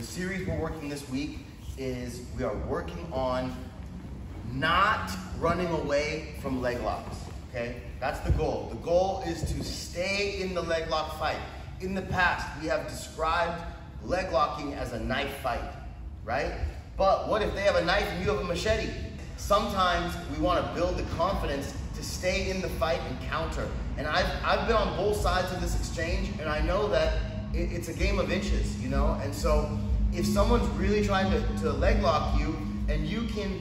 the series we're working this week is we are working on not running away from leg locks, okay? That's the goal. The goal is to stay in the leg lock fight. In the past, we have described leg locking as a knife fight, right? But what if they have a knife and you have a machete? Sometimes we want to build the confidence to stay in the fight and counter. And I've been on both sides of this exchange, and I know that it's a game of inches, you know? And so if someone's really trying to leg lock you and you can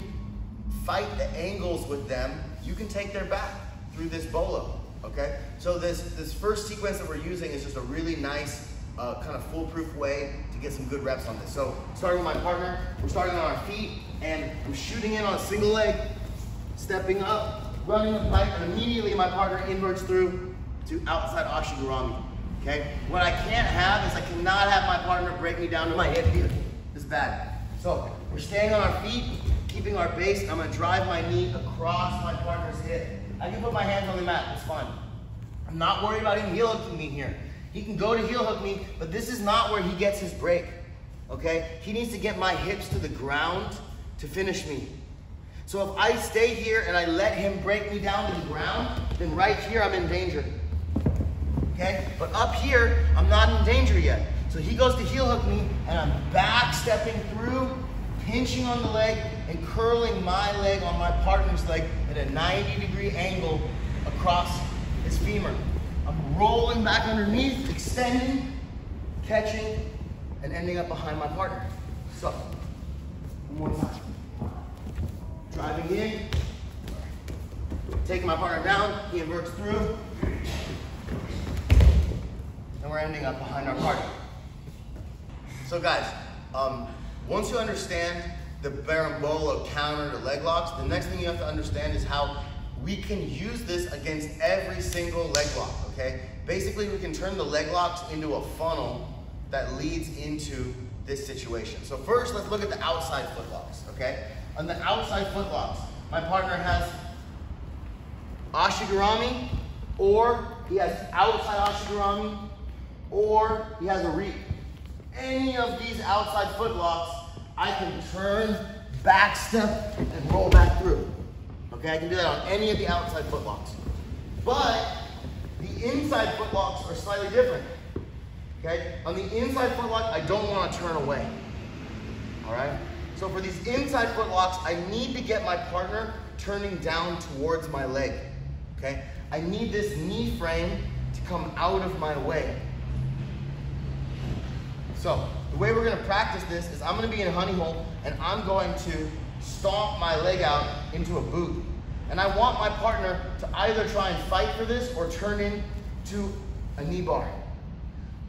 fight the angles with them, you can take their back through this bolo, okay? So this first sequence that we're using is just a really nice kind of foolproof way to get some good reps on this. So starting with my partner, we're starting on our feet, and I'm shooting in on a single leg, stepping up, running the pipe, and immediately my partner inverts through to outside Ashigurami, okay? What I can't have is I cannot have my partner break me down to my hip here. This is bad. So we're staying on our feet, keeping our base. I'm gonna drive my knee across my partner's hip. I can put my hands on the mat, it's fine. I'm not worried about him heel hooking me here. He can go to heel hook me, but this is not where he gets his break, okay? He needs to get my hips to the ground to finish me. So if I stay here and I let him break me down to the ground, then right here I'm in danger, okay? But up here, I'm not in danger yet. So he goes to heel hook me, and I'm back stepping through, pinching on the leg, and curling my leg on my partner's leg at a 90-degree angle across his femur. I'm rolling back underneath, extending, catching, and ending up behind my partner. So, one more time. Driving in, taking my partner down, he inverts through, and we're ending up behind our partner. So guys, once you understand the berimbolo counter to leg locks, the next thing you have to understand is how we can use this against every single leg lock, okay? Basically, we can turn the leg locks into a funnel that leads into this situation. So first, let's look at the outside foot locks, okay? On the outside foot locks, my partner has Ashigurami, or he has outside Ashigurami, or he has a reap. Any of these outside foot locks, I can turn, back step, and roll back through. Okay, I can do that on any of the outside foot locks. But the inside foot locks are slightly different. Okay, on the inside foot lock, I don't want to turn away. All right, so for these inside foot locks, I need to get my partner turning down towards my leg. Okay, I need this knee frame to come out of my way. So the way we're going to practice this is I'm going to be in honey hole, and I'm going to stomp my leg out into a boot. And I want my partner to either try and fight for this or turn into a knee bar.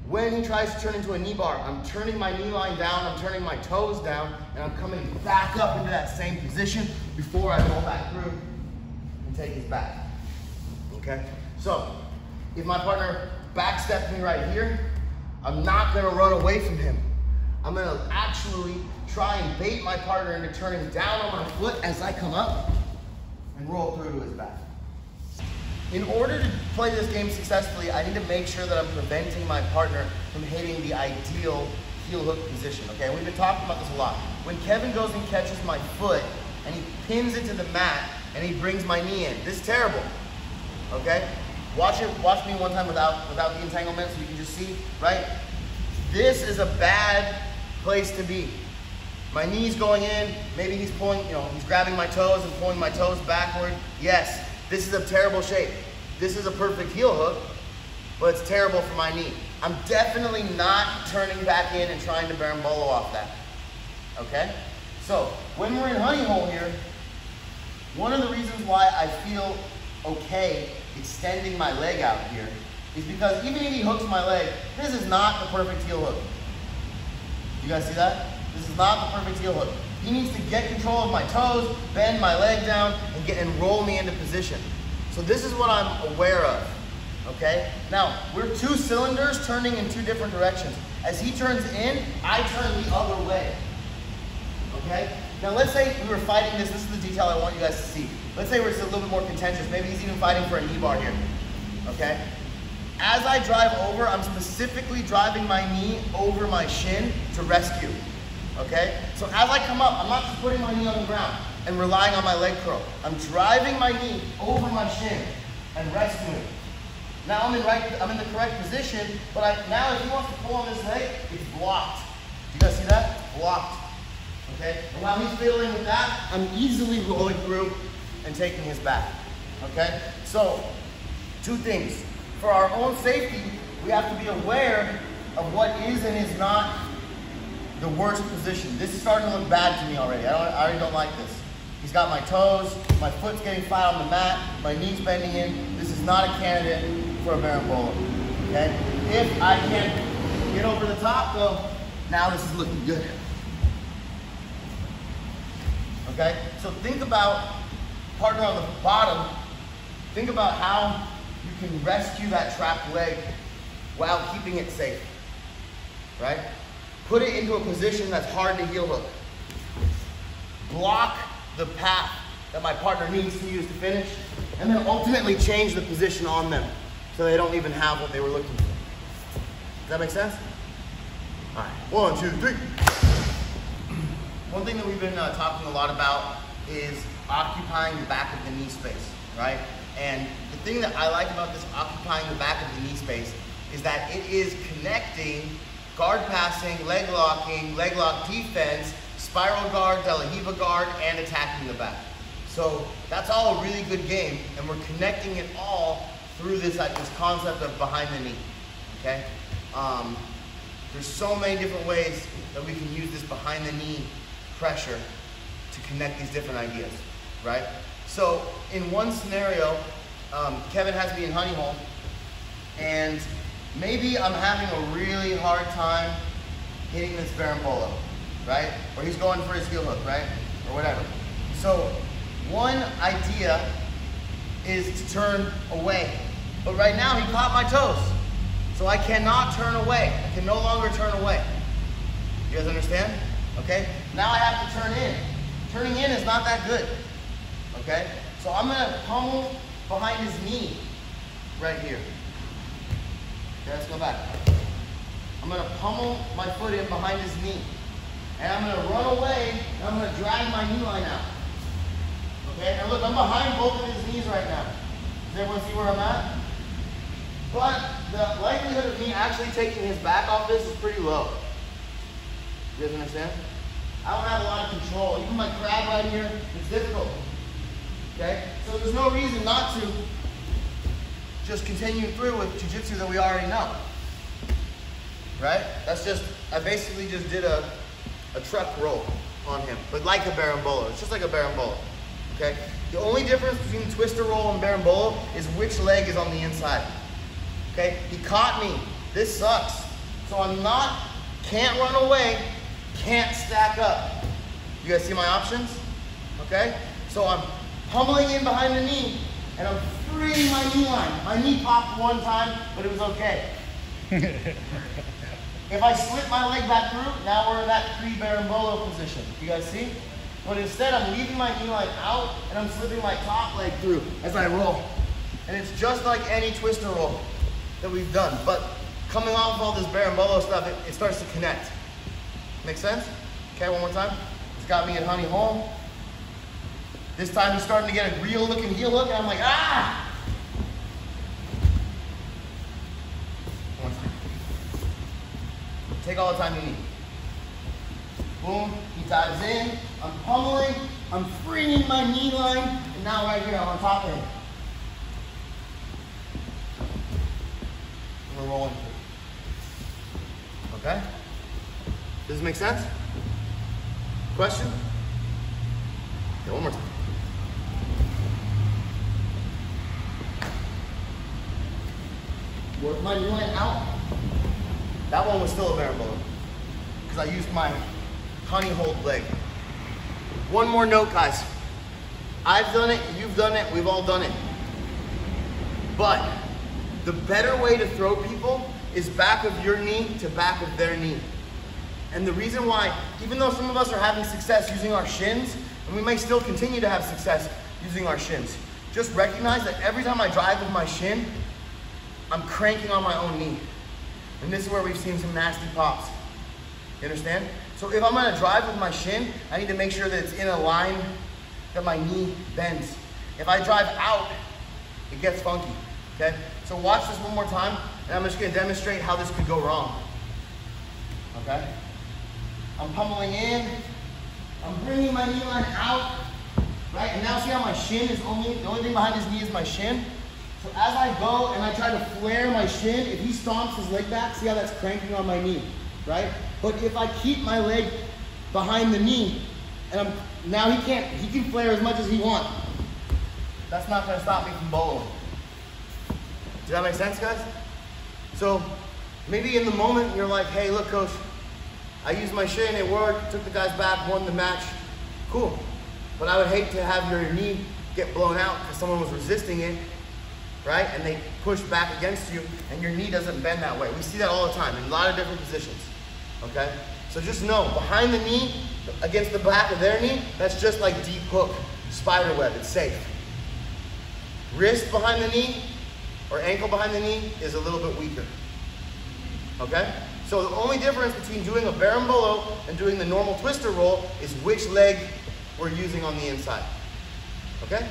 When he tries to turn into a knee bar, I'm turning my knee line down, I'm turning my toes down, and I'm coming back up into that same position before I roll back through and take his back. Okay? So if my partner backsteps me right here, I'm not going to run away from him. I'm going to actually try and bait my partner into turning down on my foot as I come up and roll through to his back. In order to play this game successfully, I need to make sure that I'm preventing my partner from hitting the ideal heel hook position, okay? And we've been talking about this a lot. When Kevin goes and catches my foot and he pins it to the mat and he brings my knee in, this is terrible, okay? Watch me one time without the entanglement so you can just see, right? This is a bad place to be. My knee's going in, maybe he's pulling, he's grabbing my toes and pulling my toes backward. Yes, this is a terrible shape. This is a perfect heel hook, but it's terrible for my knee. I'm definitely not turning back in and trying to berimbolo off that, okay? So, when we're in honey hole here, one of the reasons why I feel okay extending my leg out here is because even if he hooks my leg, this is not the perfect heel hook. You guys see that? This is not the perfect heel hook. He needs to get control of my toes, bend my leg down, and roll me into position. So this is what I'm aware of, okay? Now, we're two cylinders turning in two different directions. As he turns in, I turn the other way, okay? Now let's say we were fighting this is the detail I want you guys to see. Let's say it's a little bit more contentious. Maybe he's even fighting for a knee bar here, okay? As I drive over, I'm specifically driving my knee over my shin to rescue, okay? So as I come up, I'm not just putting my knee on the ground and relying on my leg curl. I'm driving my knee over my shin and rescuing. Now I'm in the correct position, but now if he wants to pull on this leg, it's blocked. You guys see that? Blocked. Okay? And while he's fiddling with that, I'm easily rolling through and taking his back. Okay? So, two things. For our own safety, we have to be aware of what is and is not the worst position. This is starting to look bad to me already. I already don't like this. He's got my toes, my foot's getting flat on the mat, my knee's bending in. This is not a candidate for a berimbolo, okay? If I can get over the top though, now this is looking good. Okay, so think about, partner on the bottom, think about how you can rescue that trapped leg while keeping it safe, right? Put it into a position that's hard to heel hook. Block the path that my partner needs to use to finish, and then ultimately change the position on them so they don't even have what they were looking for. Does that make sense? All right, 1, 2, 3. One thing that we've been talking a lot about is occupying the back of the knee space, right? And the thing that I like about this occupying the back of the knee space is that it is connecting guard passing, leg lock defense, spiral guard, De La Riva guard, and attacking the back. So that's all a really good game, and we're connecting it all through this concept of behind the knee, okay? There's so many different ways that we can use this behind the knee pressure to connect these different ideas, right? So in one scenario, Kevin has me in honey hole, and maybe I'm having a really hard time hitting this berimbolo, right? Or he's going for his heel hook, right? Or whatever. So one idea is to turn away. But right now he caught my toes. So I cannot turn away. I can no longer turn away. You guys understand? Okay? Now I have to turn in. Turning in is not that good. Okay? So I'm gonna pummel behind his knee right here. Okay, let's go back. I'm gonna pummel my foot in behind his knee. And I'm gonna run away, and I'm gonna drag my knee line out. Okay, and look, I'm behind both of his knees right now. Does everyone see where I'm at? But the likelihood of me actually taking his back off this is pretty low. You guys understand? I don't have a lot of control. Even my crab right here, it's difficult. Okay, so there's no reason not to just continue through with jiu-jitsu that we already know. Right? That's just, I basically just did a truck roll on him, but like a berimbolo. It's just like a berimbolo, okay? The only difference between twister roll and berimbolo is which leg is on the inside, okay? He caught me. This sucks. So can't run away, can't stack up. You guys see my options? Okay? So I'm pummeling in behind the knee, and I'm freeing my knee line. My knee popped one time, but it was okay. If I slip my leg back through, now we're in that pre-berimbolo position. You guys see? But instead, I'm leaving my knee line out, and I'm slipping my top leg through as I roll. And it's just like any twister roll that we've done. But coming off all this berimbolo stuff, it starts to connect. Make sense? Okay, one more time. He's got me in honey hole. This time he's starting to get a real looking heel hook, and I'm like, ah! Take all the time you need. Boom, he dives in, I'm pummeling, I'm freeing my knee line, and now right here I'm on top of him. And we're rolling through. Okay? Does this make sense? Question? Okay, one more time. Work my knee line out. That one was still a berimbolo because I used my honey hold leg. One more note, guys. I've done it, you've done it, we've all done it. But the better way to throw people is back of your knee to back of their knee. And the reason why, even though some of us are having success using our shins, and we may still continue to have success using our shins, just recognize that every time I drive with my shin, I'm cranking on my own knee. And this is where we've seen some nasty pops. You understand? So if I'm gonna drive with my shin, I need to make sure that it's in a line that my knee bends. If I drive out, it gets funky, okay? So watch this one more time, and I'm just gonna demonstrate how this could go wrong, okay? I'm pummeling in, I'm bringing my knee line out, right? And now see how my shin is the only thing behind his knee is my shin? So as I go and I try to flare my shin, if he stomps his leg back, see how that's cranking on my knee, right? But if I keep my leg behind the knee, and now he can flare as much as he wants. That's not gonna stop me from bowling. Does that make sense, guys? So maybe in the moment you're like, hey, look, coach, I used my shin, it worked, took the guy's back, won the match. Cool. But I would hate to have your knee get blown out because someone was resisting it, right? And they push back against you and your knee doesn't bend that way. We see that all the time in a lot of different positions, okay? So just know, behind the knee, against the back of their knee, that's just like deep hook, spider web, it's safe. Wrist behind the knee or ankle behind the knee is a little bit weaker, okay? So the only difference between doing a berimbolo and doing the normal twister roll is which leg we're using on the inside, okay?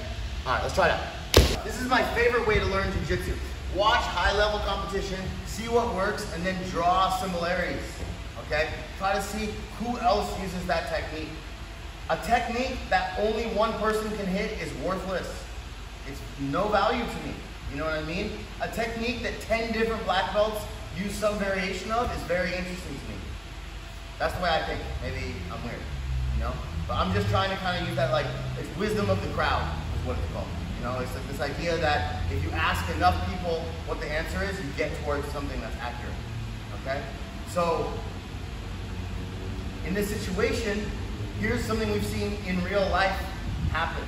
All right, let's try it out. This is my favorite way to learn jiu-jitsu. Watch high-level competition, see what works, and then draw similarities, okay? Try to see who else uses that technique. A technique that only one person can hit is worthless. It's no value to me, you know what I mean? A technique that 10 different black belts use some variation of is very interesting to me. That's the way I think. Maybe I'm weird, you know? But I'm just trying to kind of use that, like, it's wisdom of the crowd is what it's called. You know, it's like this idea that if you ask enough people what the answer is, you get towards something that's accurate, okay? So, in this situation, here's something we've seen in real life happen,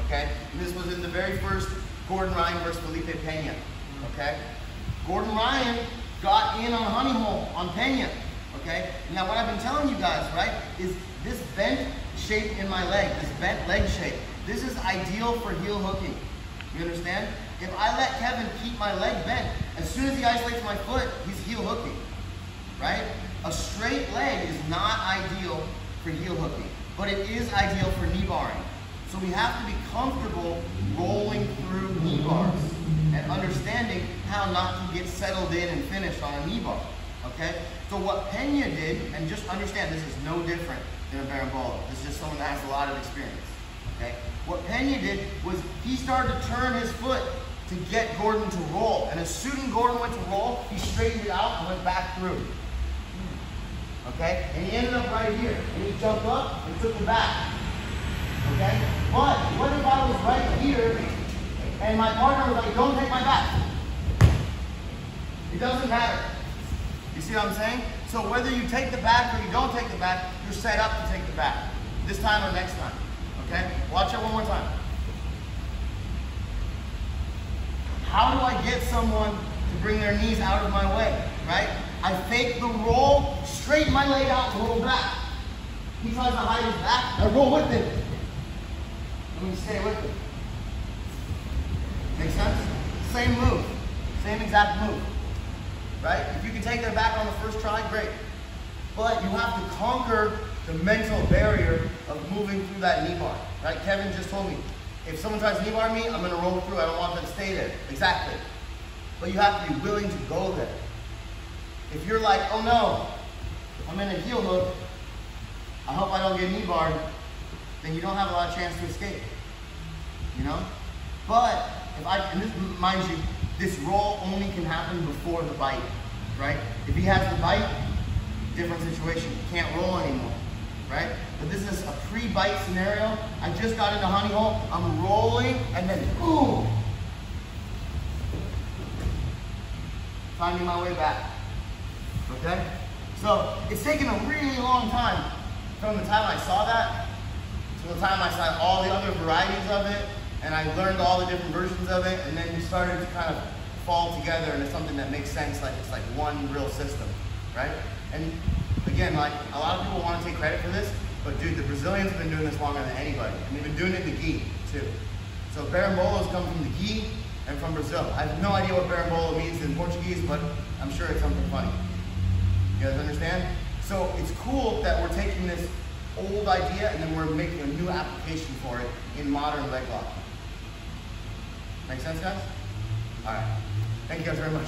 okay? And this was in the very first Gordon Ryan versus Felipe Pena, okay? Gordon Ryan got in on Honey Hole on Pena, okay? Now what I've been telling you guys, right, is this bent shape in my leg, this bent leg shape, this is ideal for heel hooking. You understand? If I let Kevin keep my leg bent, as soon as he isolates my foot, he's heel hooking, right? A straight leg is not ideal for heel hooking, but it is ideal for knee barring. So we have to be comfortable rolling through knee bars and understanding how not to get settled in and finished on a knee bar, okay? So what Pena did, and just understand this is no different than a berimbolo. This is just someone that has a lot of experience, okay? What Pena did was he started to turn his foot to get Gordon to roll. And as soon as Gordon went to roll, he straightened it out and went back through. Okay? And he ended up right here. And he jumped up and took the back. Okay? But what if I was right here and my partner was like, don't take my back? It doesn't matter. You see what I'm saying? So whether you take the back or you don't take the back, you're set up to take the back. This time or next time. Okay? Watch it one more time. How do I get someone to bring their knees out of my way? Right? I fake the roll, straighten my leg out, and roll back. He tries to hide his back, I roll with him. Let me stay with him. Make sense? Same move. Same exact move. Right? If you can take their back on the first try, great. But you have to conquer the mental barrier of moving through that knee bar. Right? Kevin just told me, if someone tries to knee bar me, I'm going to roll through. I don't want them to stay there. Exactly. But you have to be willing to go there. If you're like, oh no, I'm in a heel hook, I hope I don't get knee barred, then you don't have a lot of chance to escape. You know? But, and this, mind you, this roll only can happen before the bite. Right? If he has the bite, different situation. You can't roll anymore. Right? But this is a pre-bite scenario. I just got into honey hole. I'm rolling, and then boom! Finding my way back. Okay? So it's taken a really long time from the time I saw that to the time I saw all the other varieties of it, and I learned all the different versions of it, and then it started to kind of fall together into something that makes sense, like it's like one real system, right? And again, like a lot of people want to take credit for this, but dude, the Brazilians have been doing this longer than anybody, and they've been doing it in the gi too. So berimbolos come from the gi, and from Brazil. I have no idea what berimbolo means in Portuguese, but I'm sure it's something funny. You guys understand? So it's cool that we're taking this old idea and then we're making a new application for it in modern leg lock. Make sense, guys? All right. Thank you guys very much.